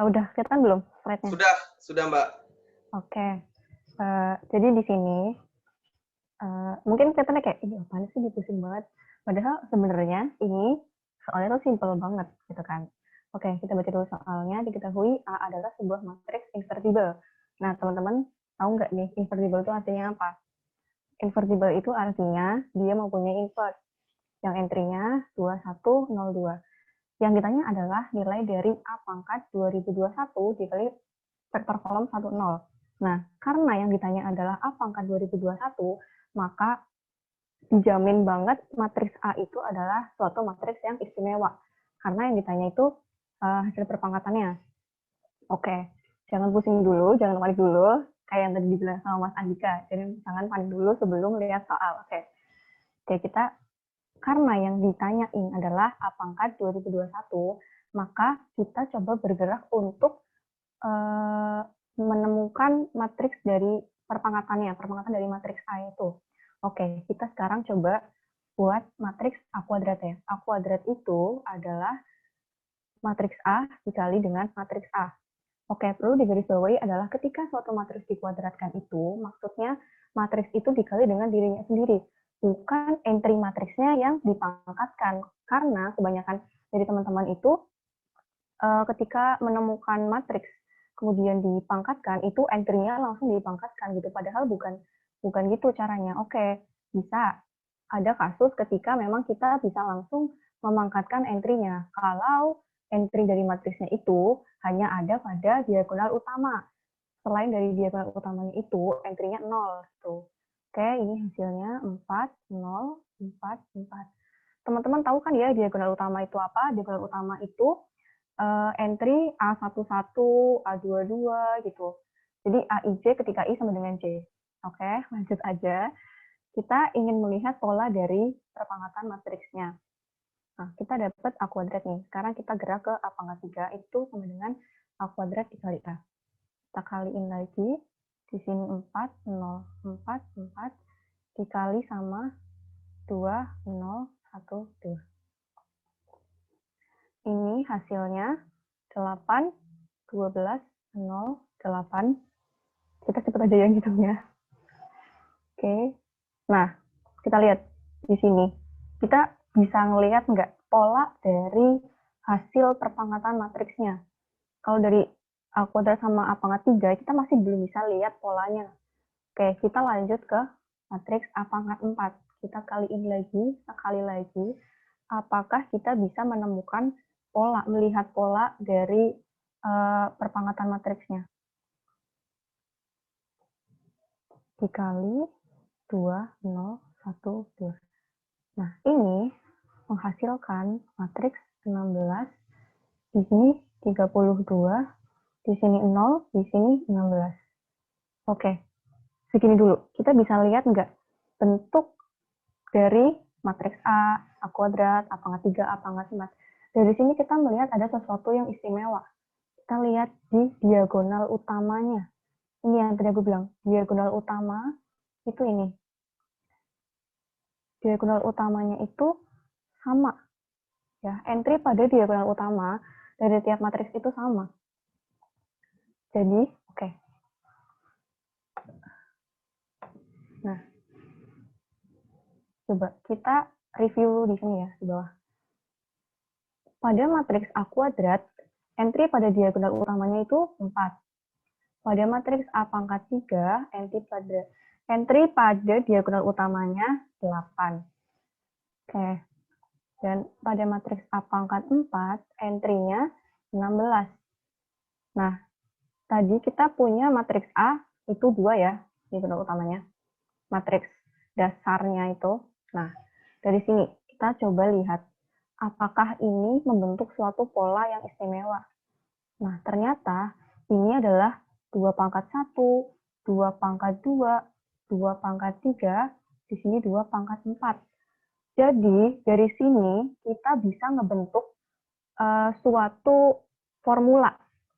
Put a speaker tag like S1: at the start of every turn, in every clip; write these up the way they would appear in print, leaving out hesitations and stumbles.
S1: Udah kelihatan belum slide-nya?
S2: Sudah Mbak.
S1: Oke. Jadi di sini mungkin kelihatannya kayak ini apaan sih pusing banget. Padahal sebenarnya ini soalnya tuh simple banget gitu kan. Oke, kita baca dulu soalnya. Diketahui A adalah sebuah matriks invertible. Nah, teman-teman tahu nggak nih invertible itu artinya apa? Invertible itu artinya dia mempunyai invert yang entry-nya 2102. Yang ditanya adalah nilai dari A pangkat 2021 dikali vektor kolom 10. Nah, karena yang ditanya adalah A pangkat 2021, maka dijamin banget matriks A itu adalah suatu matriks yang istimewa. Karena yang ditanya itu hasil perpangkatannya. Oke, jangan pusing dulu, jangan panik dulu. Kayak yang tadi dibilang sama Mas Andika. Jadi jangan panik dulu sebelum lihat soal. Oke, kita karena yang ditanyain adalah A pangkat 2021, maka kita coba bergerak untuk menemukan matriks dari perpangkatan dari matriks A itu. Oke, kita sekarang coba buat matriks A kuadrat ya. A kuadrat itu adalah matriks A dikali dengan matriks A. Oke, perlu digarisbawahi adalah ketika suatu matriks dikuadratkan itu, maksudnya matriks itu dikali dengan dirinya sendiri, bukan entry matriksnya yang dipangkatkan. Karena kebanyakan dari teman-teman itu ketika menemukan matriks kemudian dipangkatkan, itu entry-nya langsung dipangkatkan gitu. Padahal bukan gitu caranya. Oke, bisa ada kasus ketika memang kita bisa langsung memangkatkan entry-nya. Kalau entry dari matriksnya itu hanya ada pada diagonal utama. Selain dari diagonal utamanya itu, entry-nya 0. Tuh. Oke, ini hasilnya 4, 0, 4, 4. Teman-teman tahu kan ya diagonal utama itu apa? Diagonal utama itu entry A11, A22 gitu. Jadi AIJ ketika I sama dengan J. Oke, lanjut aja. Kita ingin melihat pola dari perpangkatan matriksnya. Nah, kita dapat A kuadrat nih. Sekarang kita gerak ke A pangkat 3, itu sama dengan A kuadrat dikali A. Kita kaliin lagi. Di sini 4, 0, 4, 4. Dikali sama 2, 0, 1, 2. Ini hasilnya 8, 12, 0, 8. Kita cepat aja ya ngitungnya. Oke. Nah, kita lihat di sini. Kita bisa ngelihat nggak pola dari hasil perpangkatan matriksnya. Kalau dari A kuadrat sama A pangkat 3, kita masih belum bisa lihat polanya. Oke, kita lanjut ke matriks A pangkat 4. Kita kaliin lagi, sekali lagi. Apakah kita bisa menemukan pola, melihat pola dari perpangkatan matriksnya? Dikali 2, 0, 1, 2. Nah, ini menghasilkan matriks 16, di sini 32, di sini 0, di sini 16. Oke, segini dulu. Kita bisa lihat nggak bentuk dari matriks A kuadrat, A pangkat 3, A pangkat 4. Dari sini kita melihat ada sesuatu yang istimewa. Kita lihat di diagonal utamanya. Ini yang tadi aku bilang, diagonal utama itu ini. Diagonal utamanya itu sama. Ya, entry pada diagonal utama dari tiap matriks itu sama. Jadi, oke. Nah, coba kita review di sini ya, di bawah. Pada matriks A kuadrat, entry pada diagonal utamanya itu 4. Pada matriks A pangkat 3, entry pada diagonal utamanya 8. Oke. Dan pada matriks A pangkat 4, entry-nya 16. Nah, tadi kita punya matriks A itu 2 ya, diagonal utamanya. Matriks dasarnya itu. Nah, dari sini kita coba lihat apakah ini membentuk suatu pola yang istimewa. Nah, ternyata ini adalah 2 pangkat 1, 2 pangkat 2, 2 pangkat 3, di sini 2 pangkat 4. Jadi, dari sini kita bisa ngebentuk suatu formula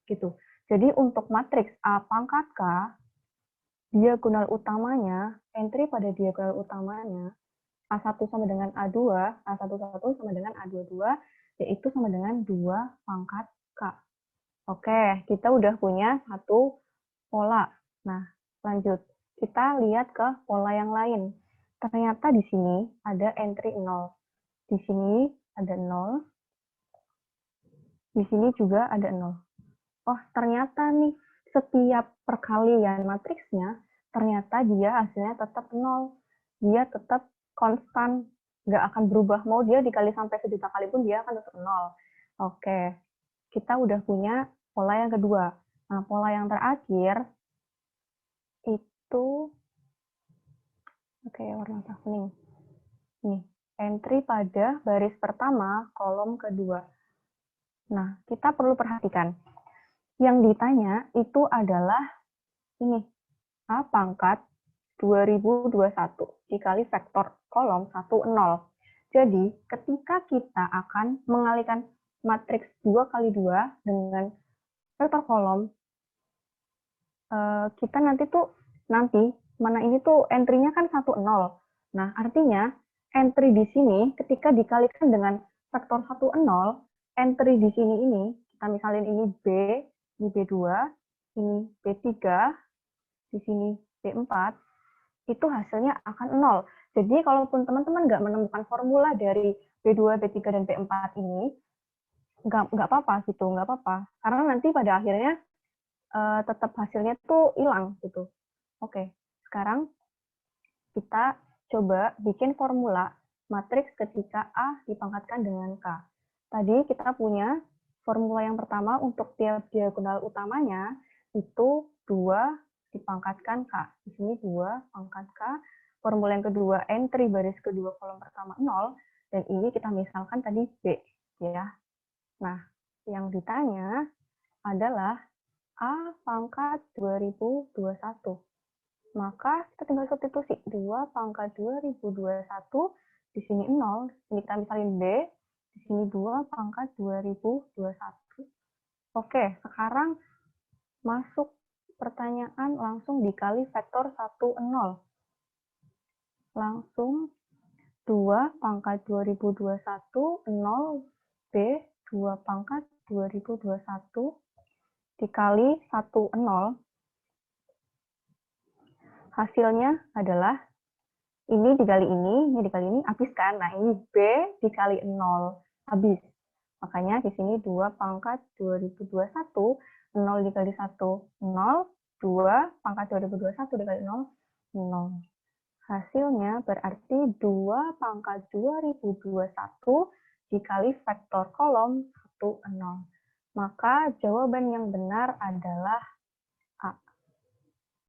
S1: gitu. Jadi, untuk matriks A pangkat K, diagonal utamanya, entry pada diagonal utamanya, A1 sama dengan A2, A11 sama dengan A22, yaitu sama dengan 2 pangkat K. Oke, kita udah punya satu pola. Nah, lanjut. Kita lihat ke pola yang lain. Ternyata di sini ada entry 0. Di sini ada 0. Di sini juga ada 0. Oh, ternyata nih setiap perkalian matriksnya, ternyata dia hasilnya tetap 0. Dia tetap konstan, nggak akan berubah. Mau dia dikali sampai sejuta kali pun dia akan tetap 0. Oke, kita udah punya pola yang kedua. Nah, pola yang terakhir itu, oke, warna kuning. Nih, entry pada baris pertama, kolom kedua. Nah, kita perlu perhatikan. Yang ditanya itu adalah ini, A pangkat 2021 dikali vektor kolom 10. Jadi, ketika kita akan mengalihkan matriks 2 kali 2 dengan vektor kolom, kita nanti mana ini tuh entry-nya kan 10. Nah, artinya entry di sini ketika dikalikan dengan vektor 10, entry di sini ini, kita misalin ini B, ini B2, ini B3, di sini B4, itu hasilnya akan 0. Jadi kalaupun teman-teman nggak menemukan formula dari B2, B3, dan B4 ini, nggak apa-apa gitu, nggak apa-apa. Karena nanti pada akhirnya tetap hasilnya tuh hilang gitu. Oke, sekarang kita coba bikin formula matriks ketika A dipangkatkan dengan K. Tadi kita punya formula yang pertama untuk tiap diagonal utamanya itu 2 dipangkatkan K. Di sini 2 pangkat K. Formula yang kedua, entry baris kedua kolom pertama 0. Dan ini kita misalkan tadi B. Ya. Nah, yang ditanya adalah A pangkat 2021. Maka kita tinggal substitusi 2 pangkat 2021, di sini 0, ini kita misalin B, di sini 2 pangkat 2021. Oke, sekarang masuk pertanyaan langsung dikali vektor 10. Langsung 2 pangkat 2021, 0, B, 2 pangkat 2021, dikali 10. Hasilnya adalah ini dikali ini dikali ini, habis kan? Nah, ini B dikali 0, habis. Makanya di sini 2 pangkat 2021, 0 dikali 1, 0, 2 pangkat 2021 dikali 0, 0. Hasilnya berarti 2 pangkat 2021 dikali vektor kolom 10. Maka jawaban yang benar adalah A.